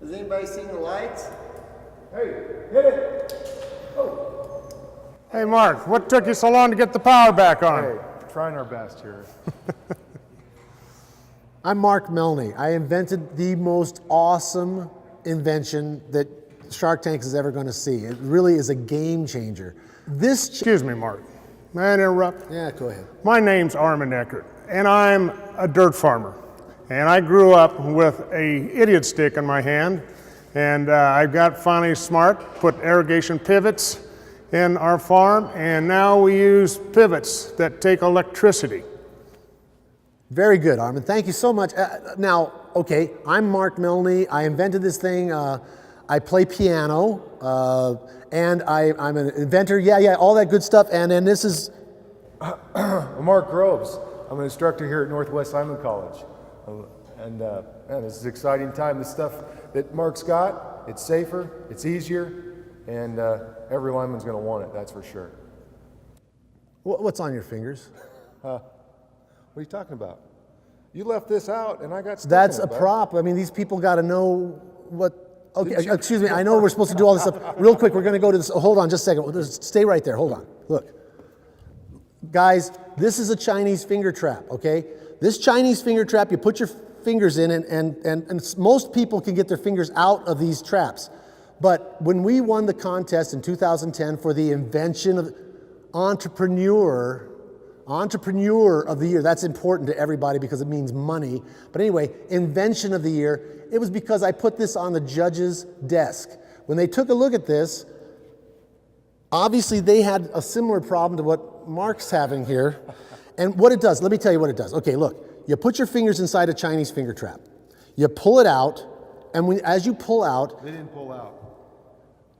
Has anybody seen the lights? Hey, hit it! Oh. Hey Mark, what took you so long to get the power back on? Hey, trying our best here. I'm Mark Melni. I invented the most awesome invention that Shark Tank is ever going to see. It really is a game changer. Excuse me, Mark. May I interrupt? Yeah, go ahead. My name's Armin Eckert, and I'm a dirt farmer. And I grew up with a idiot stick in my hand, and I got finally smart, put irrigation pivots in our farm, and now we use pivots that take electricity. Very good, Armin. Thank you so much. Now, okay, I'm Mark Melni. I invented this thing. I play piano, and I'm an inventor. Yeah, all that good stuff. And then this is... Mark Groves. I'm an instructor here at Northwest Simon College. And man, this is an exciting time. The stuff that Mark's got, it's safer, it's easier, and every lineman's going to want it, that's for sure. What's on your fingers? What are you talking about? You left this out, and I got stuck That's in it, a bud. prop. I mean, these people got to know what... Okay, excuse me. I know we're supposed to do all this stuff. Real quick, we're going to go to this. Hold on just a second. Just stay right there. Hold on. Look. Guys, this is a Chinese finger trap, okay? This Chinese finger trap, you put your fingers in, and most people can get their fingers out of these traps. But when we won the contest in 2010 for the invention of entrepreneur of the year, that's important to everybody because it means money. But anyway, invention of the year, it was because I put this on the judge's desk. When they took a look at this, obviously they had a similar problem to what Mark's having here. And what it does, let me tell you what it does. Okay, look, you put your fingers inside a Chinese finger trap. You pull it out, and as you pull out... They didn't pull out.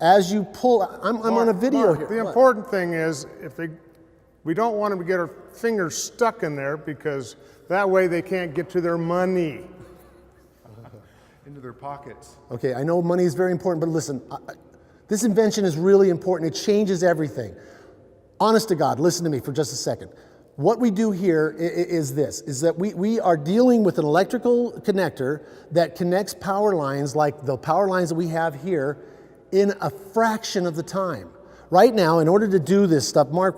As you pull, I'm on a video Mark, here. the important thing is we don't want them to get our fingers stuck in there because that way they can't get to their money. Into their pockets. Okay, I know money is very important, but listen, this invention is really important. It changes everything. Honest to God, listen to me for just a second. What we do here is that we are dealing with an electrical connector that connects power lines like the power lines that we have here in a fraction of the time. Right now, in order to do this stuff, Mark,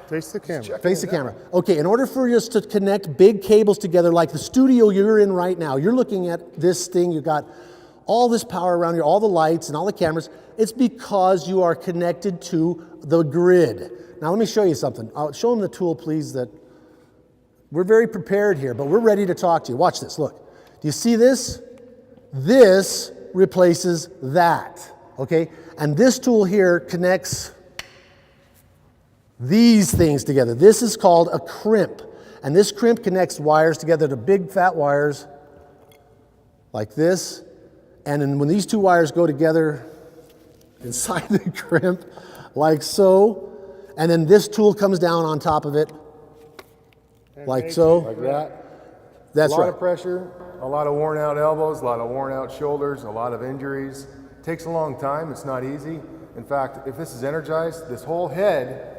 Face the camera. face the camera. Okay, in order for us to connect big cables together like the studio you're in right now, you're looking at this thing, you've got all this power around you, all the lights and all the cameras. It's because you are connected to the grid. Now let me show you something. I'll show them the tool, please, that we're very prepared here, but we're ready to talk to you. Watch this, look. Do you see this? This replaces that, okay? And this tool here connects these things together. This is called a crimp. And this crimp connects wires together to big fat wires like this. And then when these two wires go together inside the crimp, like so, and then this tool comes down on top of it, like so. Like that. That's a lot right. of pressure, a lot of worn out elbows, a lot of worn out shoulders, a lot of injuries. Takes a long time, it's not easy. In fact, if this is energized, this whole head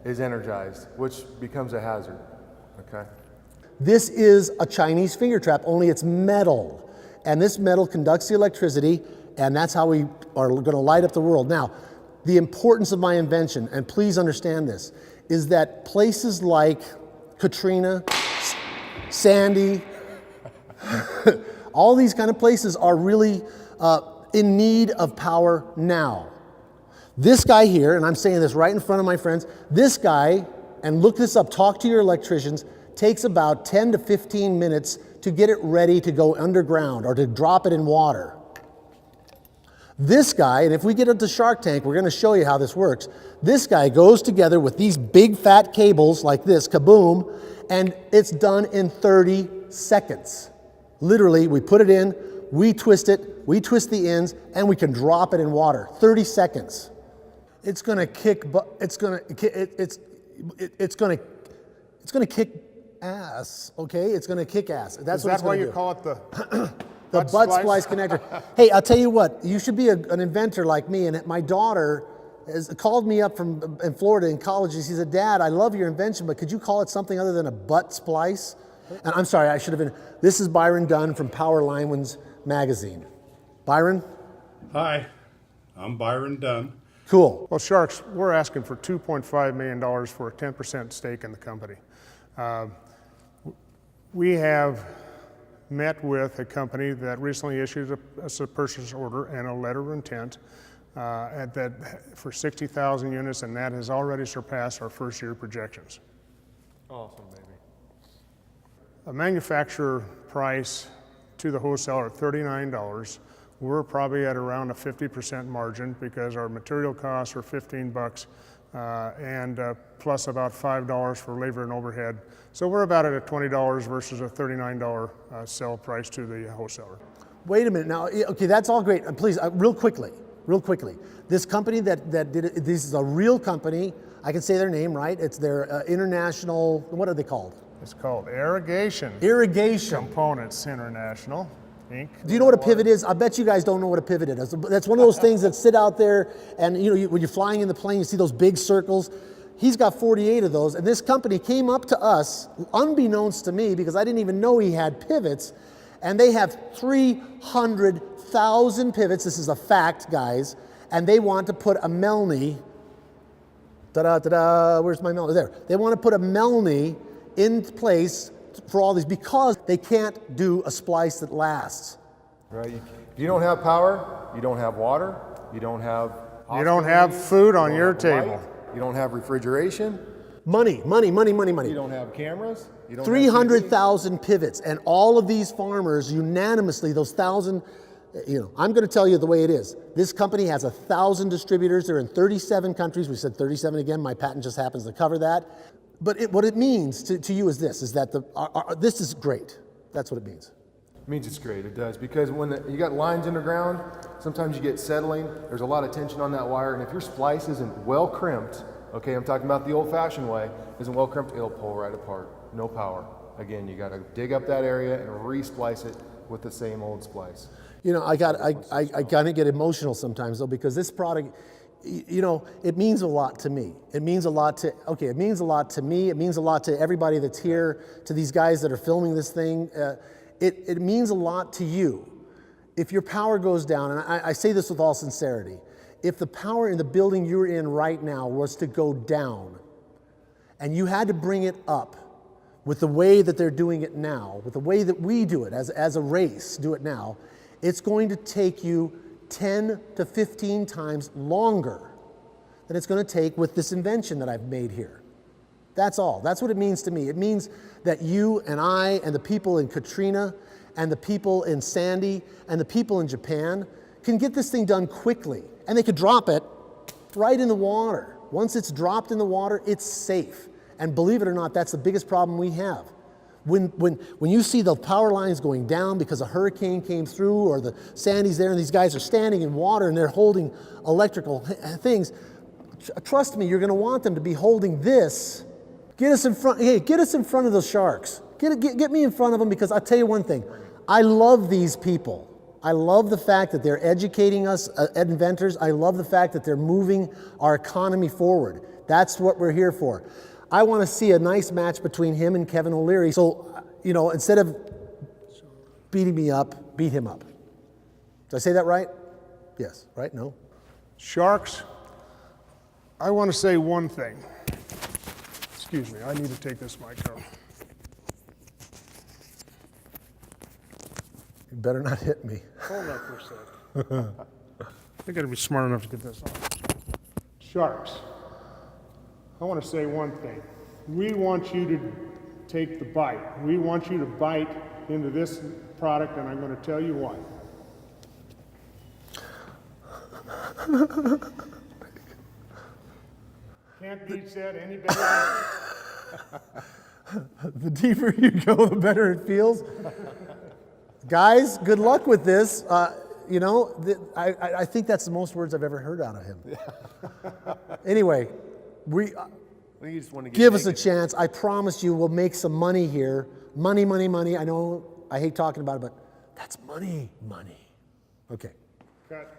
is energized, which becomes a hazard, okay? This is a Chinese finger trap, only it's metal. And this metal conducts the electricity, and that's how we are going to light up the world. Now, the importance of my invention, and please understand this, is that places like Katrina, Sandy, all these kind of places are really in need of power now. This guy here, and I'm saying this right in front of my friends, this guy, and look this up, talk to your electricians, takes about 10 to 15 minutes to get it ready to go underground or to drop it in water. This guy, and if we get into Shark Tank, we're going to show you how this works. This guy goes together with these big fat cables like this, kaboom, and it's done in 30 seconds. Literally, we put it in, we twist it, we twist the ends, and we can drop it in water. 30 seconds. It's going to kick. It's going to kick ass. Okay, it's going to kick ass. That's what it's why going to you do. call it the The butt splice connector. Hey, I'll tell you what. You should be an inventor like me. And my daughter has called me up from in Florida in college, and she said, "Dad, I love your invention, but could you call it something other than a butt splice?" And I'm sorry, I should have been. This is Byron Dunn from Power Linewinds magazine. Byron? Hi, I'm Byron Dunn. Cool. Well, Sharks, we're asking for $2.5 million for a 10% stake in the company. We have met with a company that recently issued us a purchase order and a letter of intent for 60,000 units, and that has already surpassed our first year projections. Awesome, baby. A manufacturer price to the wholesaler at $39. We're probably at around a 50% margin because our material costs are $15 and plus about $5 for labor and overhead. So we're about at a $20 versus a $39 sell price to the wholesaler. Wait a minute now. Okay, that's all great. Please, real quickly. This company that did it, this is a real company. I can say their name, right? It's their international, what are they called? It's called Irrigation Irrigation. Components International, Inc. Do you know what a pivot is? I bet you guys don't know what a pivot is. That's one of those things that sit out there, and when you're flying in the plane, you see those big circles. He's got 48 of those, and this company came up to us, unbeknownst to me, because I didn't even know he had pivots, and they have 300,000 pivots. This is a fact, guys, and they want to put a Melni. Where's my Melni? There. They want to put a Melni in place for all these because they can't do a splice that lasts. Right. If you don't have power, you don't have water, you don't have food on your light, table. you don't have refrigeration, Money. you don't have cameras, you don't 300,000 pivots, and all of these farmers unanimously, those 1,000, I'm going to tell you the way it is. This company has 1,000 distributors. They're in 37 countries. We said 37 again. My patent just happens to cover that. But what it means to you is this, is that this is great. That's what it means. It means it's great, it does, because when you got lines underground, sometimes you get settling, there's a lot of tension on that wire, and if your splice isn't well crimped, okay, I'm talking about the old-fashioned way, isn't well crimped, it'll pull right apart, no power. Again, you gotta dig up that area and re-splice it with the same old splice. I gotta get emotional sometimes though, because this product, it means a lot to me. It means a lot to me. It means a lot to everybody that's here, to these guys that are filming this thing. It means a lot to you. If your power goes down, and I say this with all sincerity, if the power in the building you're in right now was to go down, and you had to bring it up with the way that they're doing it now, with the way that we do it as a race, do it now, it's going to take you 10 to 15 times longer than it's going to take with this invention that I've made here. That's all. That's what it means to me. It means that you and I and the people in Katrina and the people in Sandy and the people in Japan can get this thing done quickly, and they could drop it right in the water. Once it's dropped in the water, it's safe. And believe it or not, that's the biggest problem we have. When you see the power lines going down because a hurricane came through or the Sandy's there and these guys are standing in water and they're holding electrical things, trust me, you're going to want them to be holding this. Get us in front. Hey, get us in front of those sharks. Get me in front of them, because I'll tell you one thing. I love these people. I love the fact that they're educating us, inventors. I love the fact that they're moving our economy forward. That's what we're here for. I want to see a nice match between him and Kevin O'Leary. So, instead of beating me up, beat him up. Did I say that right? Yes, right? No? Sharks, I want to say one thing. Excuse me, I need to take this mic out. You better not hit me. Hold up for a second. I got to be smart enough to get this on. Sharks, I want to say one thing. We want you to take the bite. We want you to bite into this product, and I'm going to tell you why. Can't be said any better. The deeper you go, the better it feels. Guys, good luck with this. I think that's the most words I've ever heard out of him. Anyway, We just want to give us a chance. I promise you we'll make some money here. Money. I know I hate talking about it, but that's money. Okay. Cut.